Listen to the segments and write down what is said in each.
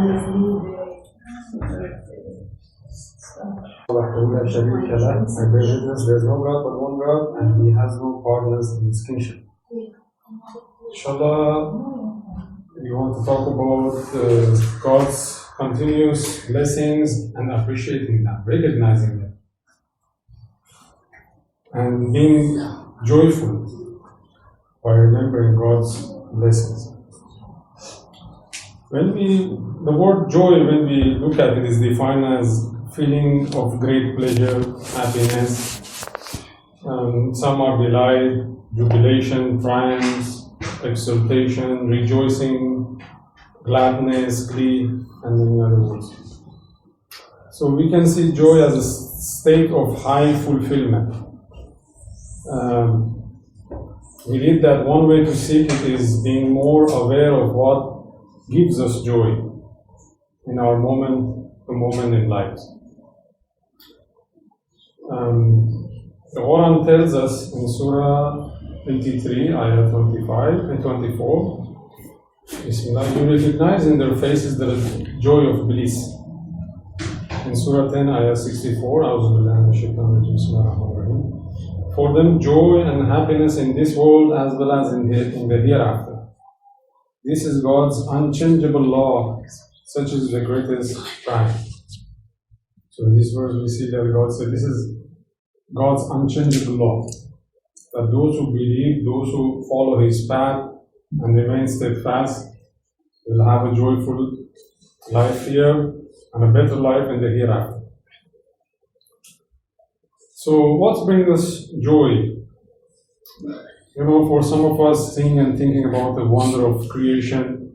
I bear witness there is no God but one God, and He has no partners in His kingship. Inshallah, we want to talk about God's continuous blessings and appreciating them, recognizing them, and being joyful by remembering God's blessings. The word joy, when we look at it, is defined as feeling of great pleasure, happiness. Some are delight, jubilation, triumph, exultation, rejoicing, gladness, glee, and many other words. So we can see joy as a state of high fulfillment. We read that one way to seek it is being more aware of what gives us joy in our moment-to-moment in life. The Quran tells us in Surah 83, Ayah 25 and 24, Bismillah, you recognize in their faces the joy of bliss. In Surah 10, Ayah 64, for them joy and happiness in this world as well as in the hereafter. This is God's unchangeable law, such is the greatest triumph. So in this verse we see that God said this is God's unchangeable law, that those who believe, those who follow His path and remain steadfast will have a joyful life here and a better life in the hereafter. So what brings us joy? For some of us, seeing and thinking about the wonder of creation,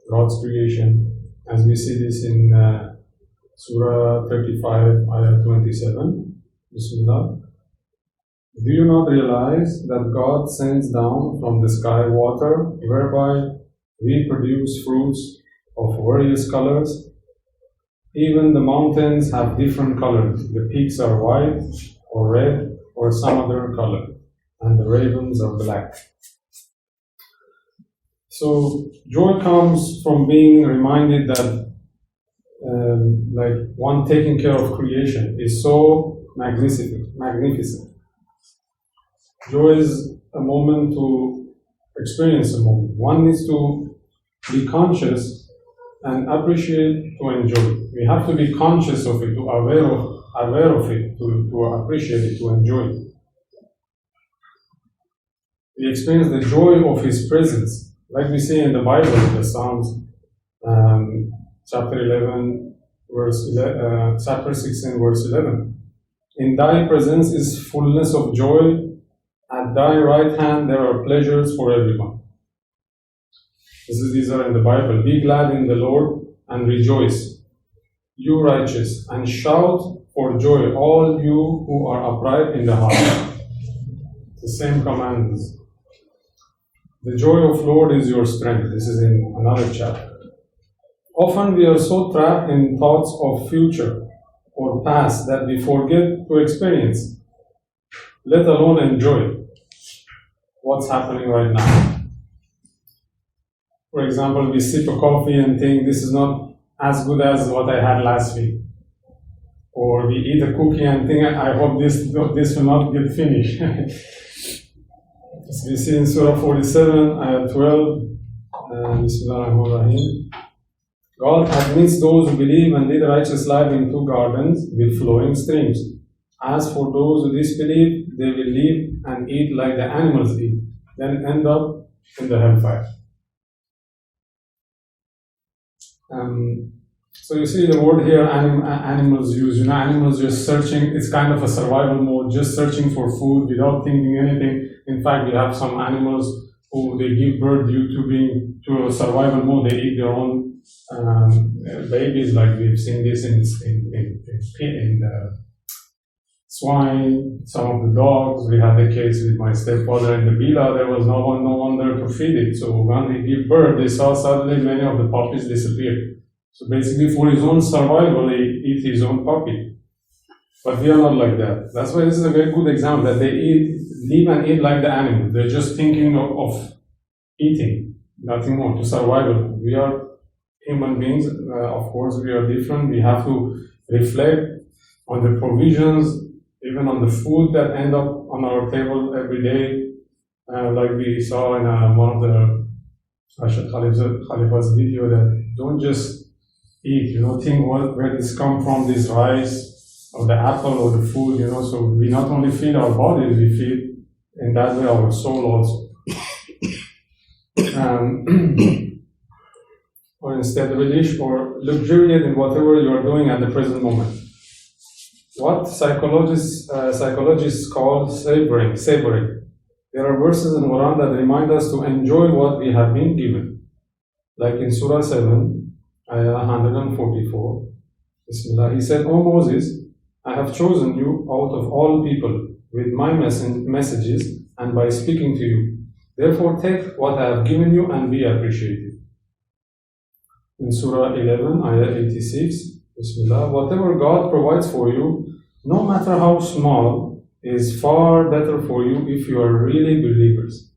God's creation, as we see this in Surah 35, Ayah 27, Bismillah. Do you not realize that God sends down from the sky water, whereby we produce fruits of various colors? Even the mountains have different colors. The peaks are white or red or some other color, and the ravens are black. So joy comes from being reminded that one taking care of creation is so magnificent. Joy is a moment to experience a moment. One needs to be conscious and appreciate to enjoy. We have to be conscious of it, to aware of it, to appreciate it, to enjoy it. We experience the joy of His presence, like we see in the Bible, in the Psalms, chapter 16, verse 11. In Thy presence is fullness of joy. At Thy right hand there are pleasures for everyone. These are in the Bible. Be glad in the Lord and rejoice, you righteous, and shout for joy, all you who are upright in the heart. The same command is. The joy of Lord is your strength. This is in another chapter. Often we are so trapped in thoughts of future or past that we forget to experience, let alone enjoy what's happening right now. For example, we sip a coffee and think this is not as good as what I had last week. Or we eat a cookie and think, I hope this will not get finished. As we see in Surah 47, Ayah 12, Bismillahirrahmanirrahim. God admits those who believe and lead a righteous life in two gardens with flowing streams. As for those who disbelieve, they will live and eat like the animals eat, then end up in the hellfire. So you see the word here, animals use. Animals just searching. It's kind of a survival mode, just searching for food without thinking anything. In fact, we have some animals who they give birth due to being to a survival mode. They eat their own babies, like we've seen this in the swine, some of the dogs. We had the case with my stepfather in the villa. There was no one there to feed it. So when they give birth, they saw suddenly many of the puppies disappear. So basically, for his own survival, he eats his own puppy. But we are not like that. That's why this is a very good example, that they live and eat like the animal. They're just thinking of eating, nothing more, to survival. We are human beings, of course, we are different. We have to reflect on the provisions, even on the food that end up on our table every day. Like we saw in one of the Rashid Khalifa's video, that don't just eat, think where this come from, this rice or the apple or the food, so we not only feed our bodies, we feed in that way our soul also. Or instead relish or luxuriate in whatever you are doing at the present moment. What psychologists call savoring. There are verses in Quran that remind us to enjoy what we have been given. Like in Surah 7, Ayah 144, Bismillah, he said, O Moses, I have chosen you out of all people with my messages and by speaking to you. Therefore take what I have given you and be appreciative. In Surah 11, Ayah 86, Bismillah, whatever God provides for you, no matter how small, is far better for you if you are really believers.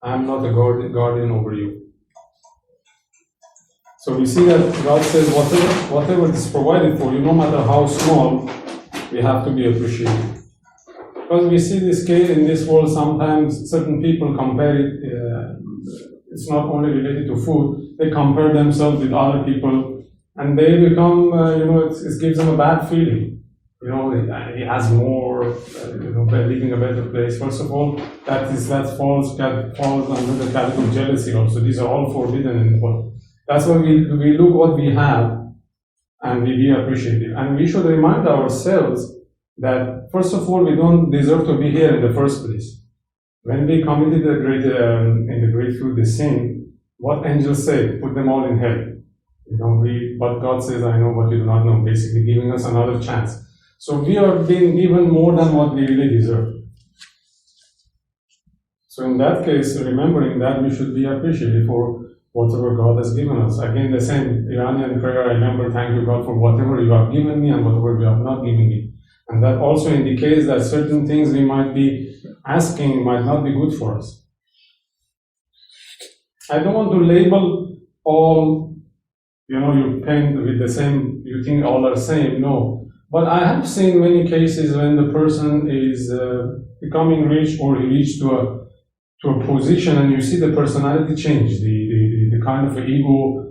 I am not a guardian over you. So we see that God says whatever is provided for you, no matter how small, we have to be appreciated. Because we see this case in this world, sometimes certain people compare it, it's not only related to food, they compare themselves with other people and they become, it gives them a bad feeling. He has more, living a better place. First of all, that falls under the category of jealousy also. These are all forbidden in the world. That's why we look what we have and we be appreciative. And we should remind ourselves that, first of all, we don't deserve to be here in the first place. When we committed in the great food, the sin, what angels say? Put them all in hell. But God says, I know what you do not know, basically giving us another chance. So we are being given more than what we really deserve. So in that case, remembering that, we should be appreciative for whatever God has given us. Again, the same Iranian prayer, I remember, thank you God for whatever you have given me and whatever you have not given me. And that also indicates that certain things we might be asking might not be good for us. I don't want to label all, you paint with the same, you think all are same, no. But I have seen many cases when the person is becoming rich or he reached to a position and you see the personality change, the kind of ego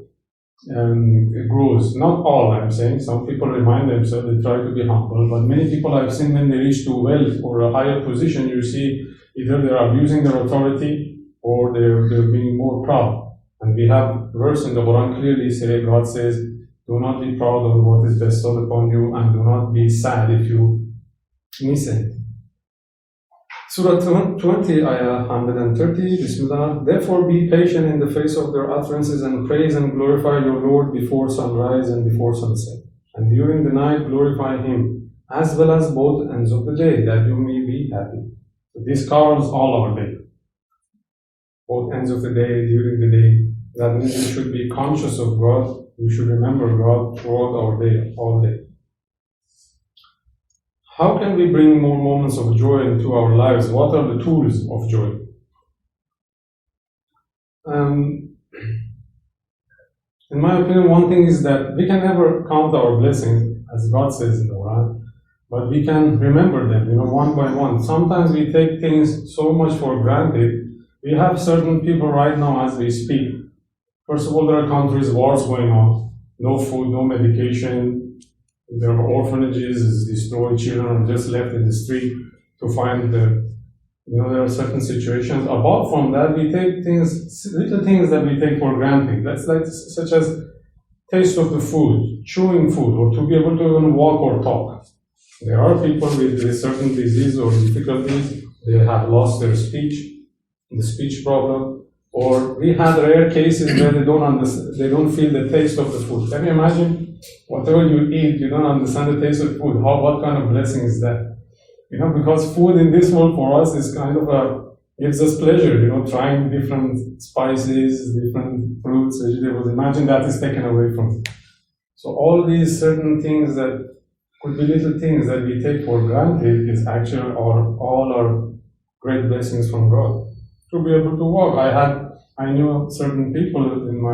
grows. Not all, I'm saying. Some people remind themselves, they try to be humble, but many people I've seen when they reach to wealth or a higher position, you see either they're abusing their authority or they're being more proud. And we have a verse in the Quran clearly say, God says, do not be proud of what is bestowed upon you, and do not be sad if you miss it. Surah 20, Ayah 130, Bismillah. Therefore be patient in the face of their utterances and praise and glorify your Lord before sunrise and before sunset. And during the night glorify Him, as well as both ends of the day, that you may be happy. So this covers all our day. Both ends of the day, during the day. That means we should be conscious of God. We should remember God throughout our day, all day. How can we bring more moments of joy into our lives? What are the tools of joy? In my opinion, one thing is that we can never count our blessings, as God says in the Quran, but we can remember them, one by one. Sometimes we take things so much for granted. We have certain people right now as we speak. First of all, there are countries, wars going on, no food, no medication, there are orphanages destroyed, children are just left in the street to find there are certain situations. Apart from that, we take little things that we take for granted. That's like such as taste of the food, chewing food, or to be able to even walk or talk. There are people with certain disease or difficulties, they have lost their speech, the speech problem. Or we had rare cases where they don't feel the taste of the food. Can you imagine? Whatever you eat, you don't understand the taste of food. What kind of blessing is that? Because food in this world for us is kind of gives us pleasure, trying different spices, different fruits, vegetables. Imagine that is taken away from us. So all these certain things that could be little things that we take for granted is actually all our great blessings from God. To be able to walk. I knew certain people in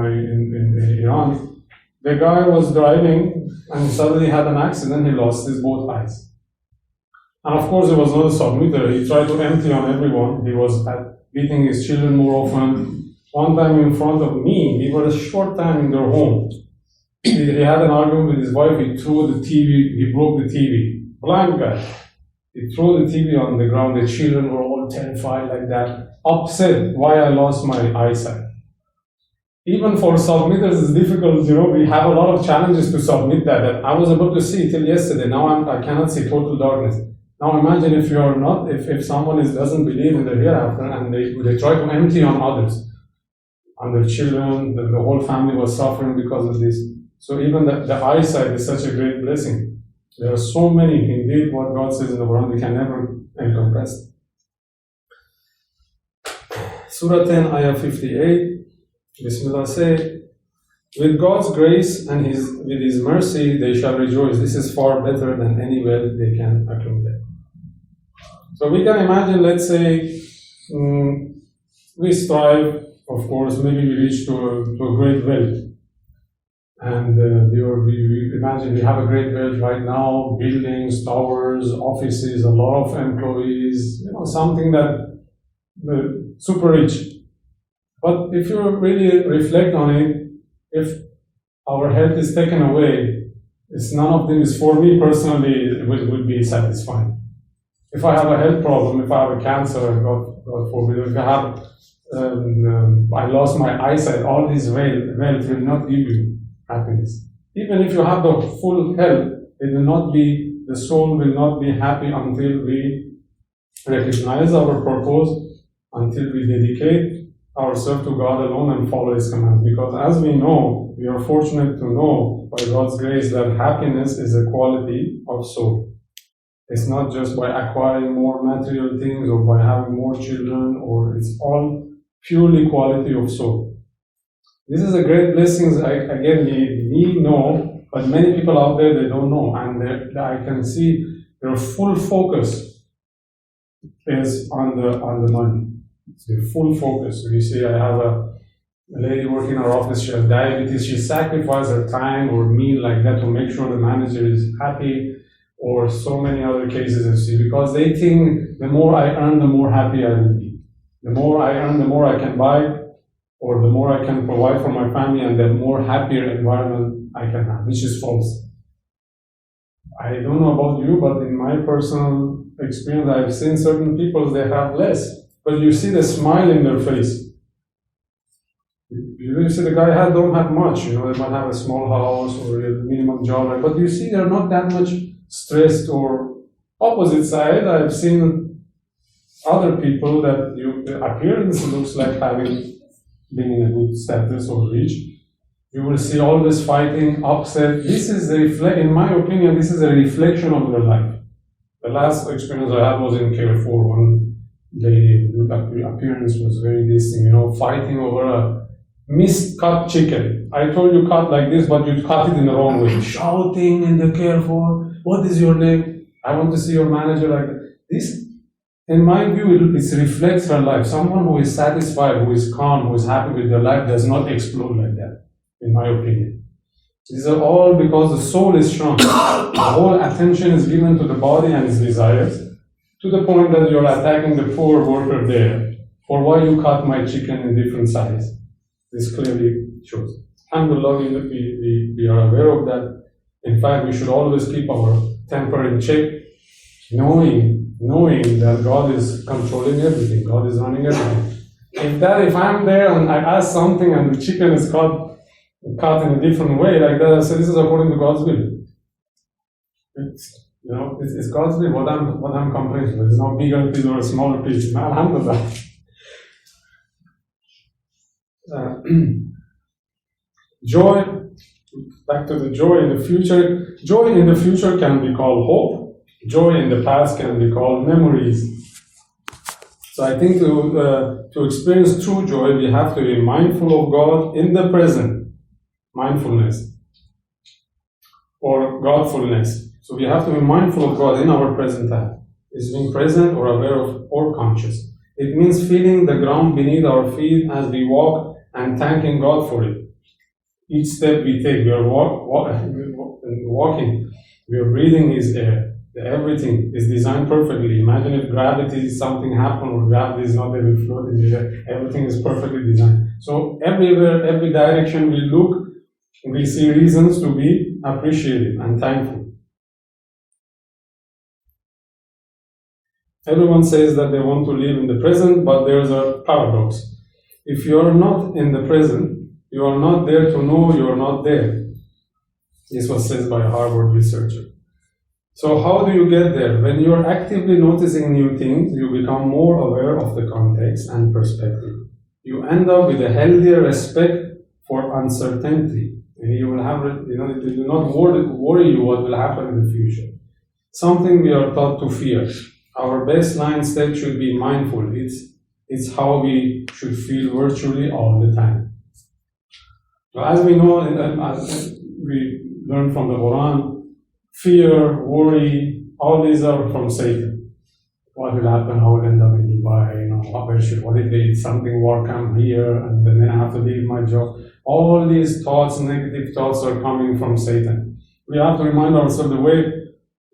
Iran The guy was driving and suddenly had an accident. He lost his both eyes. And of course, he was not a submitter. He tried to empty on everyone. He was beating his children more often. One time in front of me, we were a short time in their home. He had an argument with his wife. He threw the TV. He broke the TV. Blind guy. He threw the TV on the ground. The children were all terrified like that, upset why I lost my eyesight. Even for submitters, it's difficult, we have a lot of challenges to submit that I was able to see till yesterday. Now I cannot see, total darkness. Now imagine if you are not, if someone doesn't believe in the hereafter and they try to empty on others, on their children, the whole family was suffering because of this. So even the eyesight is such a great blessing. There are so many, indeed, what God says in the Quran, we can never encompass. Surah 10, Ayah 58. Bismillah say, with God's grace and with His mercy they shall rejoice. This is far better than any wealth they can accumulate. So we can imagine, let's say, we strive, of course, maybe we reach to a great wealth. And we imagine we have a great wealth right now, buildings, towers, offices, a lot of employees, something that super rich. But if you really reflect on it, if our health is taken away, none of them is, for me personally, it would be satisfying. If I have a health problem, if I have a cancer, God forbid, if I have, I lost my eyesight, all this wealth will not give you happiness. Even if you have the full health, the soul will not be happy until we recognize our purpose, until we dedicate ourselves to God alone and follow His commands. Because as we know, we are fortunate to know by God's grace that happiness is a quality of soul. It's not just by acquiring more material things or by having more children, or it's all purely quality of soul. This is a great blessing. Again, we know, but many people out there, they don't know. And I can see their full focus is on the money. It's the full focus. We see, I have a lady working in our office, she has diabetes, she sacrifices her time or meal like that to make sure the manager is happy, or so many other cases you see, because they think the more I earn, the more happy I will be. The more I earn, the more I can buy, or the more I can provide for my family, and the more happier environment I can have, which is false. I don't know about you, but in my personal experience, I've seen certain people, they have less, but you see the smile in their face. You see the guy don't have much, they might have a small house or a minimum job, but you see they're not that much stressed. Or opposite side, I've seen other people that the appearance looks like being in a good status or rich. You will see always fighting, upset. This is in my opinion, this is a reflection of their life. The last experience I had was in Carrefour. One lady, the appearance was very distinct, fighting over a miscut chicken. I told you cut like this, but you cut it in the wrong way. Shouting in the Carrefour, what is your name? I want to see your manager like that. This, in my view, it reflects her life. Someone who is satisfied, who is calm, who is happy with their life does not explode like that, in my opinion. These are all because the soul is strong. The whole attention is given to the body and its desires, to the point that you're attacking the poor worker there for why you cut my chicken in different size. This clearly shows. Alhamdulillah, we are aware of that. In fact, we should always keep our temper in check, knowing that God is controlling everything, God is running everything. If I'm there and I ask something and the chicken is cut in a different way, like that, I say this is according to God's will. It's God's will. What I'm complaining with. It's not bigger piece or a smaller piece. Alhamdulillah. Joy, back to the joy in the future. Joy in the future can be called hope. Joy in the past can be called memories. So I think to experience true joy, we have to be mindful of God in the present. Mindfulness. Or Godfulness. So we have to be mindful of God in our present time. Is being present or aware of or conscious. It means feeling the ground beneath our feet as we walk and thanking God for it. Each step we take, we are walking, we are breathing His air. Everything is designed perfectly. Imagine if gravity, something happened, or gravity is not there, we float in the air. Everything is perfectly designed. So everywhere, every direction we look, we see reasons to be appreciative and thankful. Everyone says that they want to live in the present, but there's a paradox. If you are not in the present, you are not there to know you are not there. This was said by a Harvard researcher. So how do you get there? When you are actively noticing new things, you become more aware of the context and perspective. You end up with a healthier respect for uncertainty. And you will have, it will not worry you what will happen in the future. Something we are taught to fear. Our baseline state should be mindful. It's how we should feel virtually all the time. As we know, as we learn from the Quran, fear, worry, all these are from Satan. What will happen? How will I end up in Dubai? What if something war come here and then I have to leave my job? All these thoughts, negative thoughts, are coming from Satan. We have to remind ourselves the way.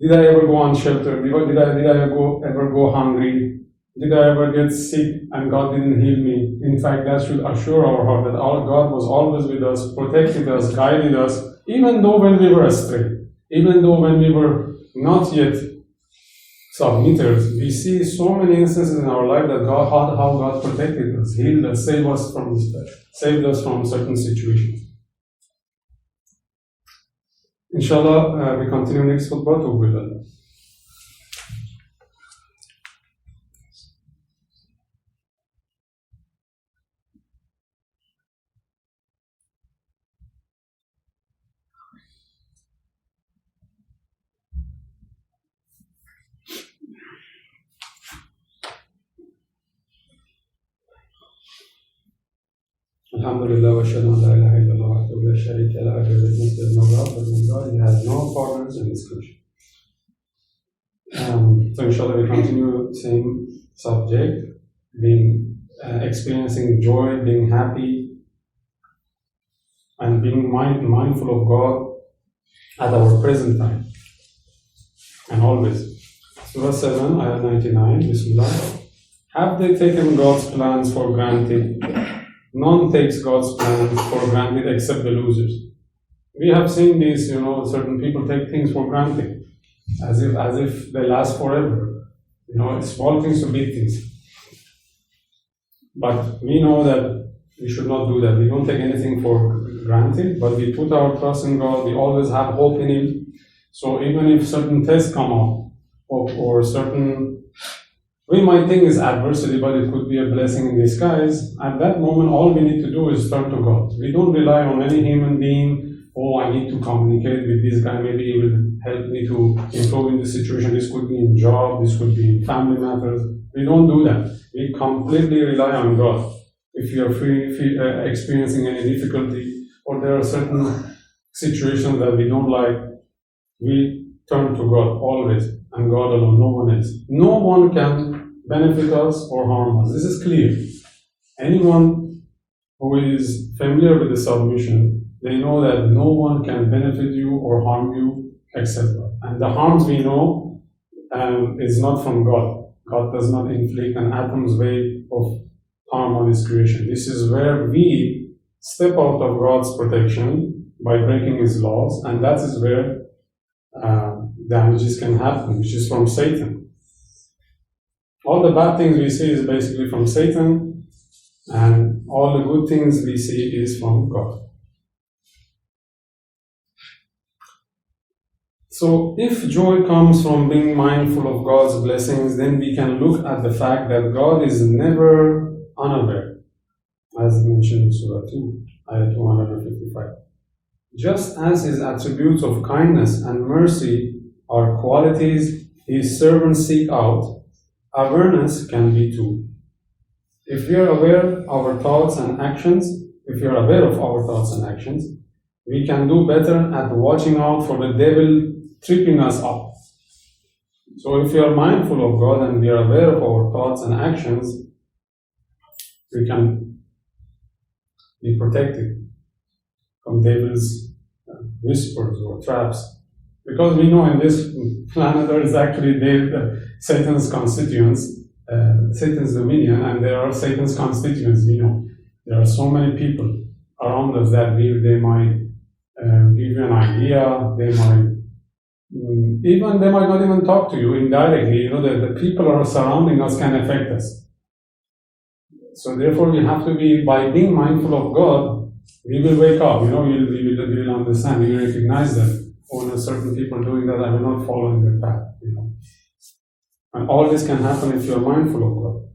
Did I ever go unsheltered? Did I ever go hungry? Did I ever get sick and God didn't heal me? In fact, that should assure our heart that our God was always with us, protected us, guided us, even though when we were astray, even though when we were not yet submitters. We see so many instances in our life that how God protected us, healed us, saved us from certain situations. Inshallah, we continue next khutbah to Bilal. Alhamdulillah wa shadu la ilaha illallah wa la sharika la witness there's no God but in God. He has no partners in His creation. So inshallah we continue same subject, experiencing joy, being happy, and being mindful of God at our present time and always. Surah 7, Ayah 99, Bismillah. Have they taken God's plans for granted? None takes God's plans for granted except the losers. We have seen this, certain people take things for granted, as if they last forever. Small things to big things. But we know that we should not do that. We don't take anything for granted, but we put our trust in God. We always have hope in Him. So even if certain tests come up, or certain, we might think it's adversity, but it could be a blessing in disguise. At that moment, all we need to do is turn to God. We don't rely on any human being. I need to communicate with this guy. Maybe he will help me to improve in this situation. This could be in job. This could be in family matters. We don't do that. We completely rely on God. If you are experiencing any difficulty, or there are certain situations that we don't like, we turn to God always, and God alone, no one else. No one can benefit us or harm us. This is clear. Anyone who is familiar with the submission, they know that no one can benefit you or harm you except God. And the harms we know is not from God. God does not inflict an atom's weight of harm on His creation. This is where we step out of God's protection by breaking His laws, and that is where damages can happen, which is from Satan. All the bad things we see is basically from Satan, and all the good things we see is from God. So if joy comes from being mindful of God's blessings, then we can look at the fact that God is never unaware, as mentioned in Surah 2, Ayah 255. Just as His attributes of kindness and mercy are qualities His servants seek out, awareness can be too. If we are aware of our thoughts and actions, we can do better at watching out for the devil tripping us up. So if we are mindful of God and we are aware of our thoughts and actions, we can be protected. from devil's whispers or traps. Because we know in this planet there is actually Satan's constituents, Satan's dominion, and there are Satan's constituents. We know there are so many people around us that they might give you an idea. They might not even talk to you indirectly. The people who are surrounding us can affect us. So therefore, we have to be, by being mindful of God, we will wake up. We will understand. We will recognize that. When certain people doing that, I will not follow in their path. And all this can happen if you are mindful of God.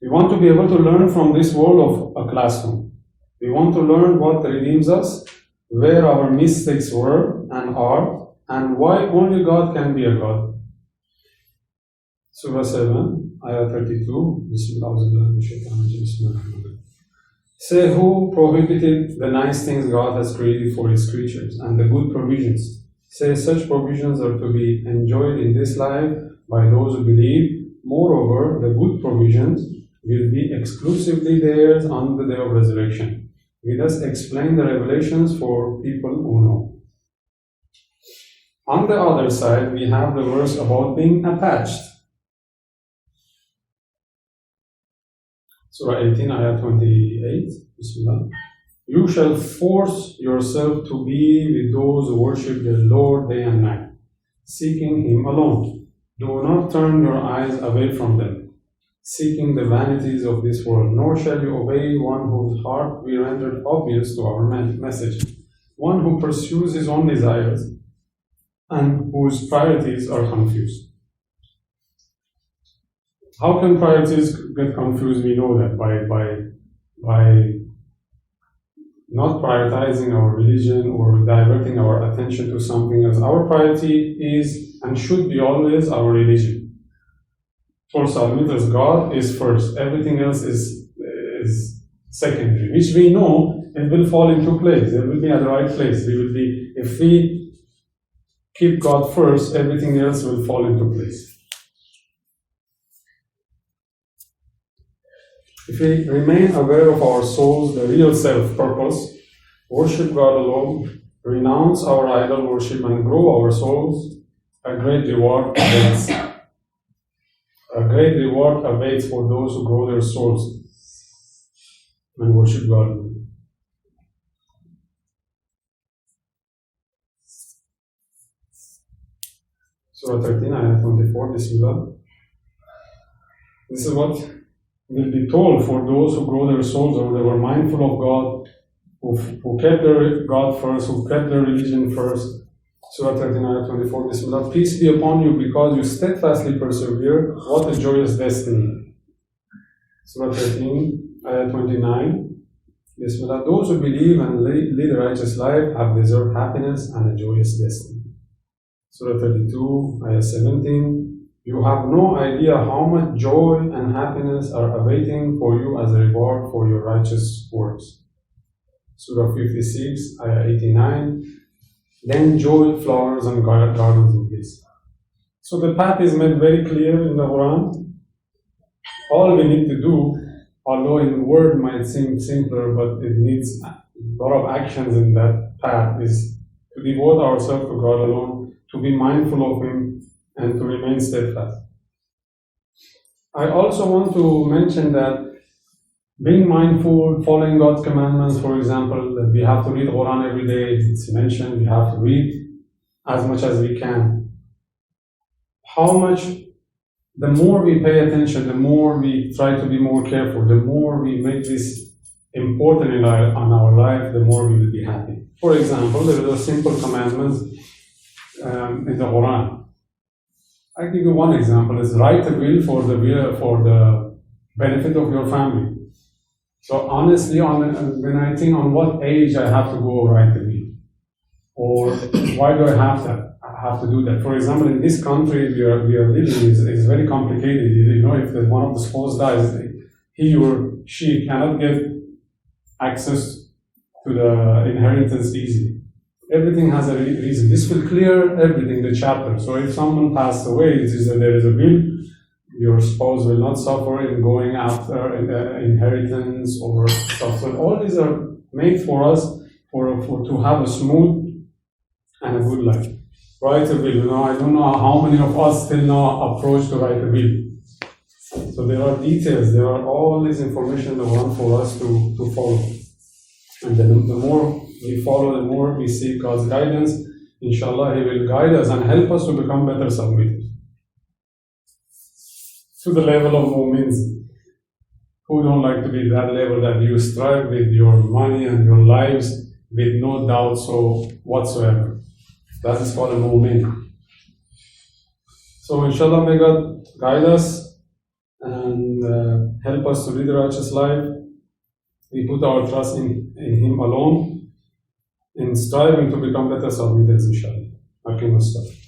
We want to be able to learn from this world of a classroom. We want to learn what redeems us, where our mistakes were and are, and why only God can be a God. Surah 7, Ayah 32. Say, who prohibited the nice things God has created for His creatures and the good provisions? Say, such provisions are to be enjoyed in this life by those who believe. Moreover, the good provisions will be exclusively theirs on the day of resurrection. We thus explain the revelations for people who know. On the other side, we have the verse about being attached. Surah 18, Ayah 28. Bismillah. You shall force yourself to be with those who worship the Lord day and night, seeking Him alone. Do not turn your eyes away from them, seeking the vanities of this world, nor shall you obey one whose heart we rendered obvious to our message, one who pursues his own desires and whose priorities are confused. How can priorities get confused? We know that by not prioritizing our religion or diverting our attention to something else. Our priority is and should be always our religion. For Salmitas, God is first. Everything else is secondary, which we know it will fall into place. It will be at the right place. If we keep God first, everything else will fall into place. If we remain aware of our souls, the real self-purpose, worship God alone, renounce our idol worship, and grow our souls, a great reward awaits. A great reward awaits for those who grow their souls and worship God alone. Surah 13, Ayah 24, Bismillah. This is what will be told for those who grow their souls, or they were mindful of God, who kept their God first, who kept their religion first. Surah 13, Ayah 24, Bismillah. Peace be upon you because you steadfastly persevere. What a joyous destiny. Surah 13, Ayah 29, Bismillah. Those who believe and lead a righteous life have deserved happiness and a joyous destiny. Surah 32, Ayah 17. You have no idea how much joy and happiness are awaiting for you as a reward for your righteous works. Surah 56, Ayah 89. Then joy flowers and gardens of bliss. So the path is made very clear in the Quran. All we need to do, although in word might seem simpler, but it needs a lot of actions in that path, is to devote ourselves to God alone, to be mindful of Him, and to remain steadfast. I also want to mention that being mindful, following God's commandments, for example, that we have to read Quran every day, it's mentioned, we have to read as much as we can. The more we pay attention, the more we try to be more careful, the more we make this important in our life, the more we will be happy. For example, there is a simple commandment in the Quran. I give you one example. Is write a will for the benefit of your family. So honestly, when I think on what age I have to go write the will, or why do I have to do that? For example, in this country we are living is very complicated. If one of the spouse dies, he or she cannot get access to the inheritance easily. Everything has a reason. This will clear everything, the chapter. So if someone passed away, it is that there is a will, your spouse will not suffer in going after inheritance or stuff. So all these are made for us to have a smooth and a good life. Write a will. I don't know how many of us still know approach to write a will. So there are details, there are all this information that want for us to follow. And then the more we follow, the more we seek God's guidance, inshallah, He will guide us and help us to become better submitters. To the level of mu'mins, who don't like to be that level that you strive with your money and your lives with no doubts or whatsoever. That is called a mu'min. So inshallah, may God guide us and help us to lead a righteous life. We put our trust in Him alone, in striving to become better submitters, inshallah. Akim as-salam.